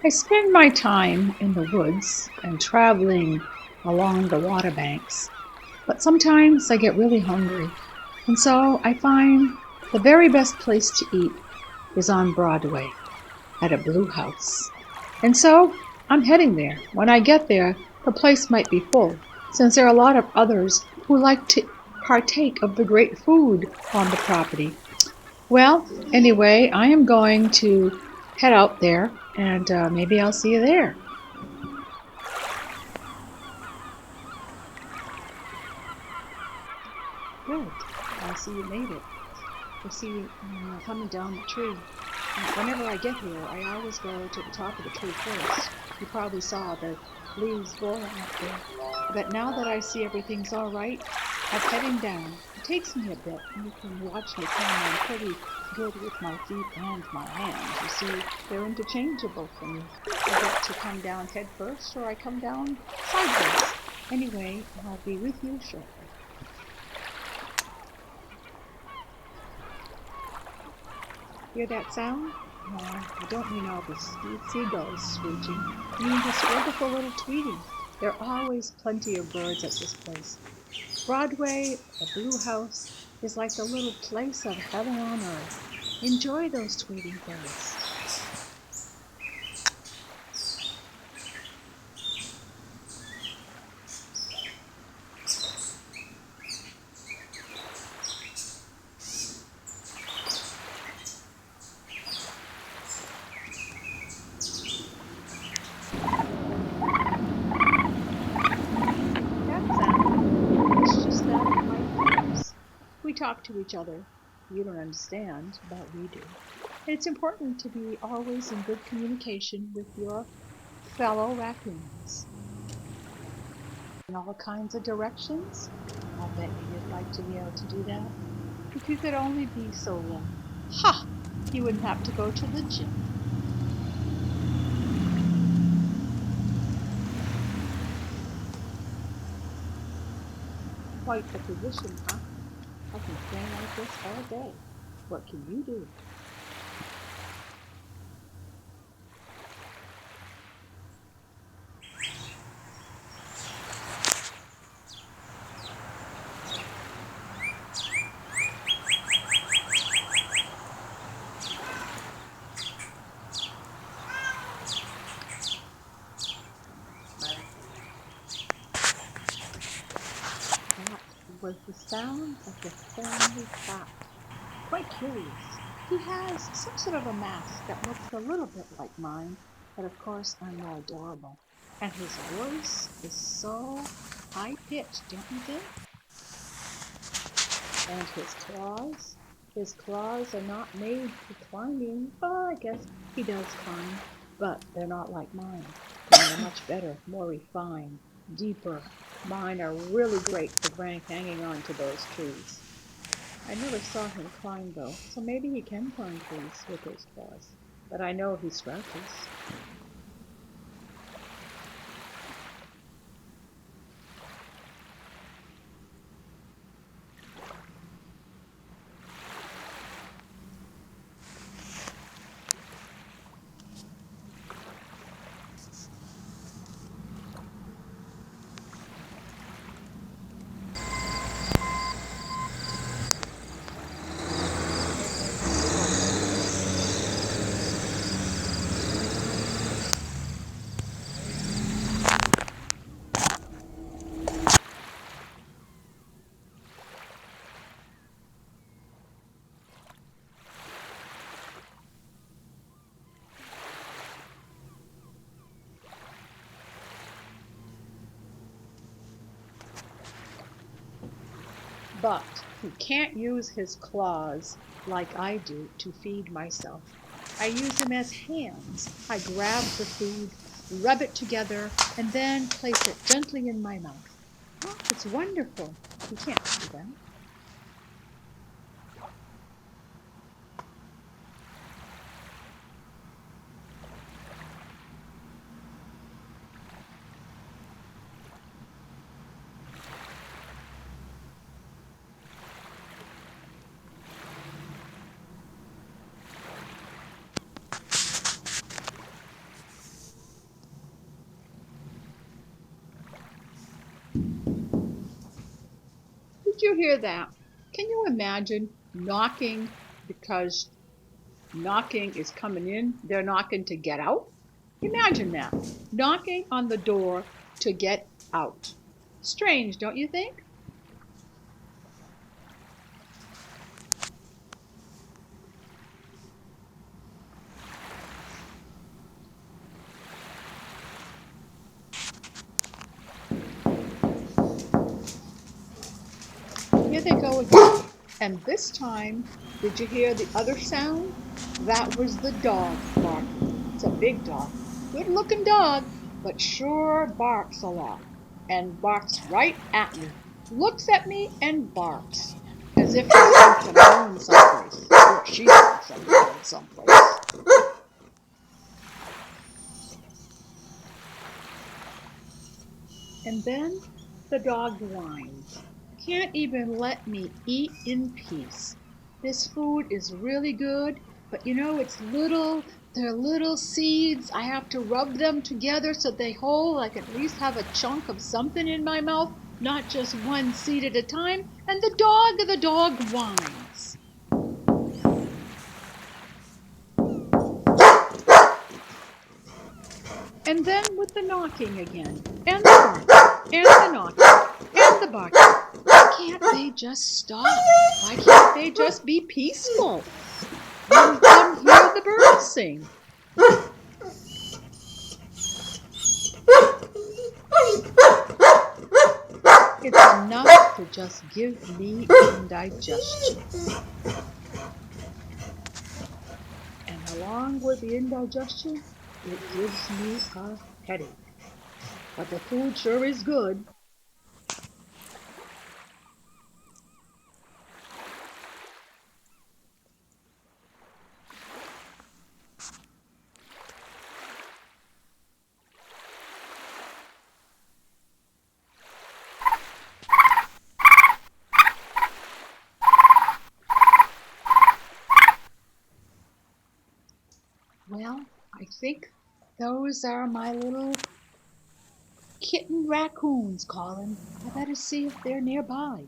I spend my time in the woods and traveling along the water banks, but sometimes I get really hungry, and so I find the very best place to eat is on Broadway at a Blue House. And so I'm heading there. When I get there, the place might be full, since there are a lot of others who like to partake of the great food on the property. Well, anyway, I am going to head out there and maybe I'll see you there. Good. I see you made it. I see coming down the tree. Whenever I get here, I always go to the top of the tree first. You probably saw the leaves blowing up there. But now that I see everything's all right, I'm heading down. It takes me a bit. You can watch me come on pretty good with my feet and my hands. You see, they're interchangeable for me. I get to come down head first or I come down sideways. Anyway, I'll be with you shortly. Hear that sound? No, I don't mean all the seagulls screeching. I mean this wonderful little tweeting. There are always plenty of birds at this place. Broadway, the Blue House, is like the little place of heaven on earth. Enjoy those tweeting birds. That sound is just that of my ears. We talk to each other. You don't understand, but we do. And it's important to be always in good communication with your fellow raccoons in all kinds of directions. I'll bet you'd like to be able to do that. If you could only be so young. Ha! You wouldn't have to go to the gym. Quite the position, huh? I can stand like this all day. What can you do? That was the sound of the family cat. Quite curious. He has some sort of a mask that looks a little bit like mine, but of course I'm more adorable. And his voice is so high pitched, don't you think? And his claws are not made for climbing. Oh, I guess he does climb, but they're not like mine. Mine are much better, more refined, deeper. Mine are really great for hanging on to those trees. I never saw him climb though, so maybe he can climb trees with his claws. But I know he scratches. But he can't use his claws like I do to feed myself. I use them as hands. I grab the food, rub it together, and then place it gently in my mouth. Oh, it's wonderful. He can't do that. hear that? Can you imagine knocking because knocking is coming in? They're knocking to get out? Imagine that. Knocking on the door to get out. Strange, don't you think? Here they go again. And this time, did you hear the other sound? That was the dog barking. It's a big dog. Good looking dog, but sure barks a lot. And barks right at me. Looks at me and barks. As if he thinks I'm going someplace. Or she thinks I'm going someplace. And then the dog whines. Can't even let me eat in peace. This food is really good, but you know, they're little seeds. I have to rub them together so they whole. I can at least have a chunk of something in my mouth, not just one seed at a time. And the dog whines. And then with the knocking again, and the barking, and the knocking, and the barking. Why can't they just stop? Why can't they just be peaceful? Let them hear the birds sing. It's enough to just give me indigestion. And along with the indigestion, it gives me a headache. But the food sure is good. Well, I think those are my little kitten raccoons calling. I better see if they're nearby.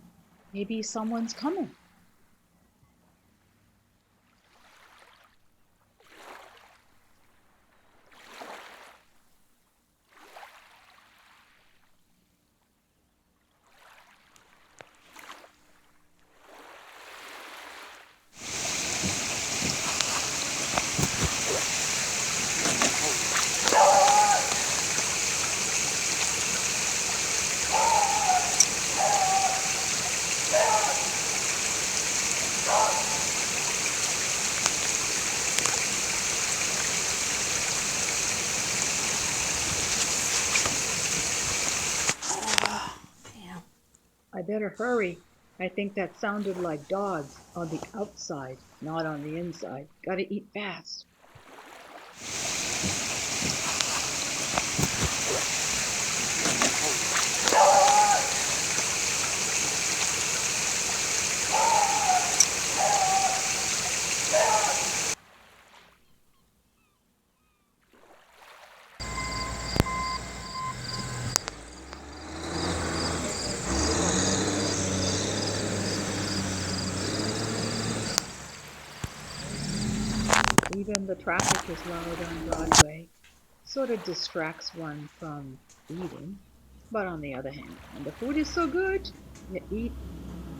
Maybe someone's coming. I better hurry. I think that sounded like dogs on the outside, not on the inside. Gotta eat fast. Even the traffic is loud on Broadway. Sort of distracts one from eating. But on the other hand, when the food is so good, you eat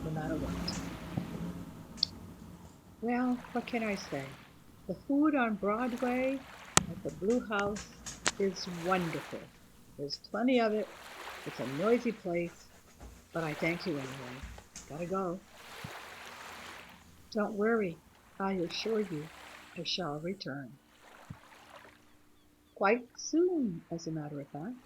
no matter what. Well, what can I say? The food on Broadway at the Blue House is wonderful. There's plenty of it. It's a noisy place, but I thank you anyway. Gotta go. Don't worry, I assure you I shall return. Quite soon, as a matter of fact.